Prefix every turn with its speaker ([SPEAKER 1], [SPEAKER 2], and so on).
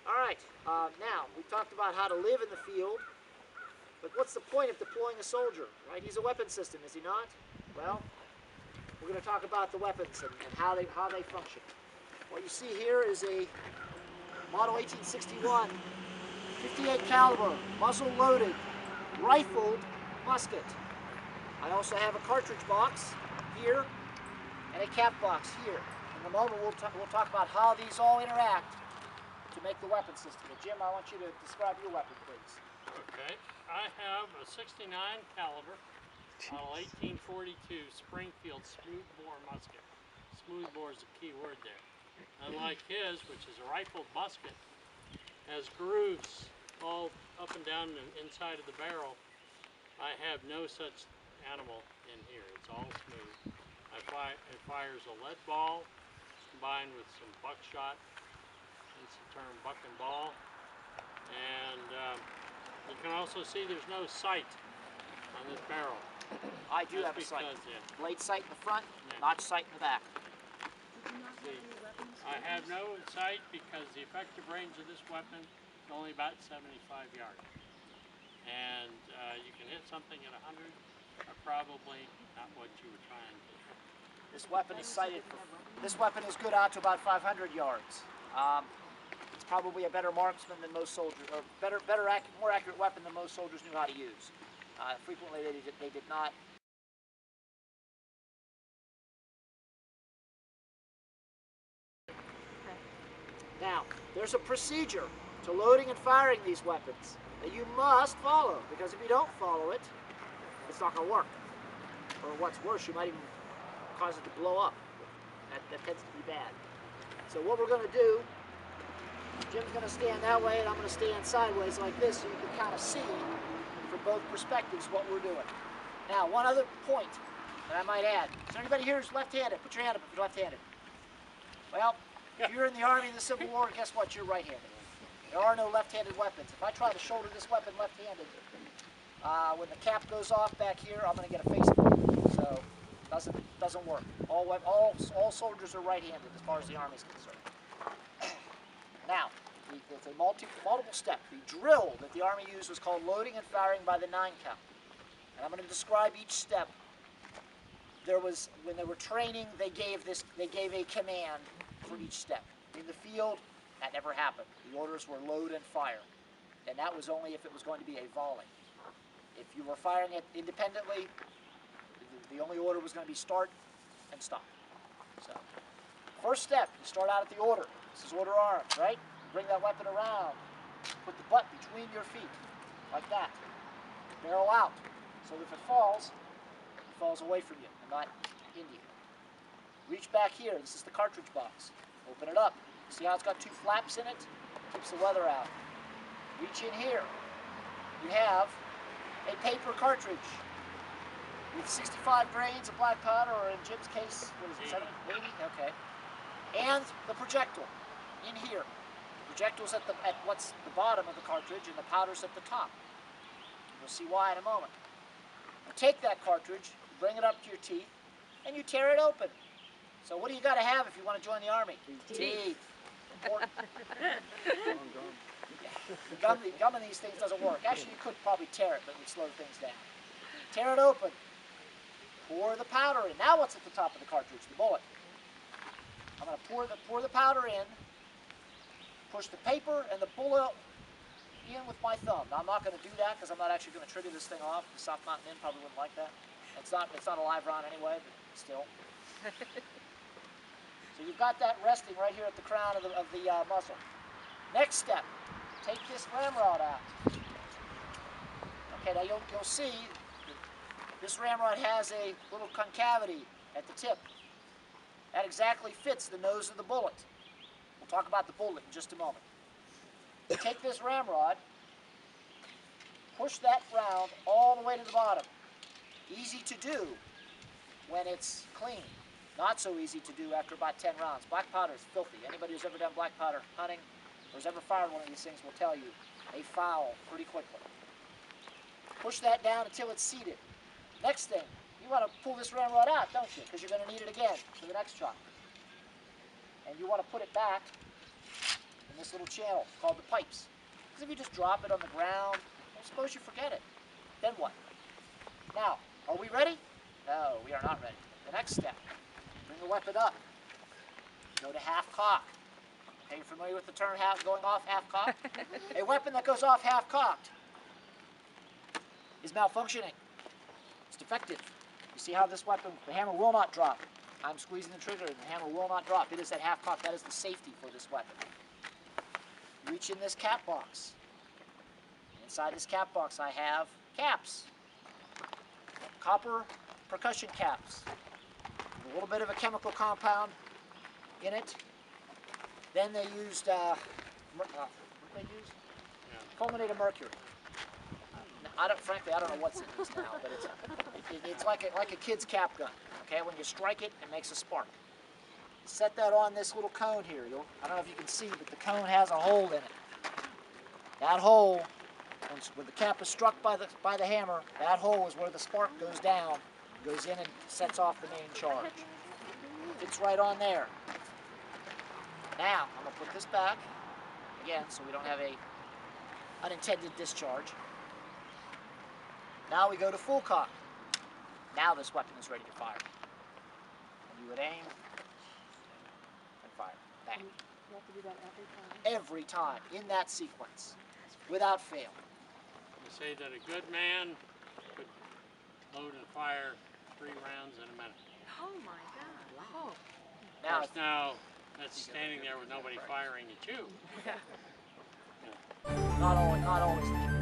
[SPEAKER 1] All right, now we talked about how to live in the field, but what's the point of deploying a soldier, right? He's a weapon system, is he not? Well, we're going to talk about the weapons and how they function. What you see here is a Model 1861 58 caliber, muzzle-loaded, rifled musket. I also have a cartridge box here and a cap box here. In a moment, we'll talk about how these all interact to make the weapon system. But Jim, I want you to describe your weapon, please.
[SPEAKER 2] Okay, I have a 69 caliber, model 1842 Springfield smoothbore musket. Smoothbore is a key word there. Unlike his, which is a rifled musket, has grooves all up and down the inside of the barrel. I have no such animal in here. It's all smooth. It fires a lead ball combined with some buckshot. It's the term buck and ball. And you can also see there's no sight on this barrel.
[SPEAKER 1] I do have a sight. Blade sight in the front, notch sight in the back.
[SPEAKER 2] See, I have no sight because the effective range of this weapon is only about 75 yards. And you can hit something at 100, or probably not what you were trying to do.
[SPEAKER 1] This weapon is sighted. This weapon is good out to about 500 yards. It's probably a better marksman than most soldiers, or more accurate weapon than most soldiers knew how to use. Frequently, they did not. Now, there's a procedure to loading and firing these weapons that you must follow, because if you don't follow it, it's not going to work. Or what's worse, you might even cause it to blow up. That tends to be bad. So what we're going to do, Jim's going to stand that way and I'm going to stand sideways like this so you can kind of see from both perspectives what we're doing. Now, one other point that I might add. Is there anybody here who's left-handed? Put your hand up if you're left-handed. Well, if you're in the Army in the Civil War, guess what? You're right-handed. There are no left-handed weapons. If I try to shoulder this weapon left-handed, when the cap goes off back here, I'm going to get a face wound. So it doesn't work. All soldiers are right-handed as far as the Army is concerned. Now, it's a multiple step. The drill that the Army used was called loading and firing by the 9 count. And I'm going to describe each step. When they were training, they gave a command for each step. In the field, that never happened. The orders were load and fire. And that was only if it was going to be a volley. If you were firing it independently, the only order was going to be start and stop. So, first step, you start out at the order. This is order arms, right? Bring that weapon around. Put the butt between your feet, like that. Barrel out, so that if it falls away from you and not into you. Reach back here. This is the cartridge box. Open it up. See how it's got 2 flaps in it? Keeps the weather out. Reach in here. You have a paper cartridge with 65 grains of black powder, or in Jim's case, what is it, 80? Okay. And the projectile in here. The projectile's at what's the bottom of the cartridge, and the powder's at the top. You'll see why in a moment. You take that cartridge, you bring it up to your teeth, and you tear it open. So what do you got to have if you want to join the Army? Teeth. Important. The gum in these things doesn't work. Actually, you could probably tear it, but it would slow things down. Tear it open. Pour the powder in. Now what's at the top of the cartridge? The bullet. I'm going to pour the powder in, push the paper and the bullet in with my thumb. Now I'm not going to do that because I'm not actually going to trigger this thing off. The South Mountain Inn probably wouldn't like that. It's not a live round anyway, but still. So you've got that resting right here at the crown of the muzzle. Next step, take this ramrod out. Okay, now you'll see this ramrod has a little concavity at the tip. That exactly fits the nose of the bullet. We'll talk about the bullet in just a moment. Take this ramrod, push that round all the way to the bottom. Easy to do when it's clean. Not so easy to do after about 10 rounds. Black powder is filthy. Anybody who's ever done black powder hunting or has ever fired one of these things will tell you they foul pretty quickly. Push that down until it's seated. Next thing, you want to pull this ramrod out, don't you? Because you're going to need it again for the next shot. And you want to put it back in in this little channel called the pipes. Because if you just drop it on the ground, well, suppose you forget it. Then what? Now, are we ready? No, we are not ready. The next step, bring the weapon up. Go to half cock. Are you familiar with the term going off half cocked? A weapon that goes off half cocked is malfunctioning. It's defective. You see how this weapon, the hammer will not drop. I'm squeezing the trigger and the hammer will not drop. It is at half cock. That is the safety for this weapon. Reach in this cap box. Inside this cap box I have caps. Copper percussion caps. A little bit of a chemical compound in it. Then they used, what did they use?
[SPEAKER 2] Yeah.
[SPEAKER 1] Fulminated mercury. Frankly, I don't know what's in this now, but it's like a kid's cap gun. Okay, when you strike it, it makes a spark. Set that on this little cone here. I don't know if you can see, but the cone has a hole in it. That hole, when the cap is struck by the hammer, that hole is where the spark goes down, goes in and sets off the main charge. Fits right on there. Now, I'm going to put this back, again, so we don't have a unintended discharge. Now we go to full cock. Now this weapon is ready to fire. And you would aim and fire. Bang.
[SPEAKER 3] You have to do that every time?
[SPEAKER 1] Every time, in that sequence, without fail.
[SPEAKER 2] You say that a good man could load and fire 3 rounds in a minute.
[SPEAKER 3] Oh my God. Wow.
[SPEAKER 1] Now,
[SPEAKER 2] Of course, now that's standing there with nobody firing at you.
[SPEAKER 1] not always the case.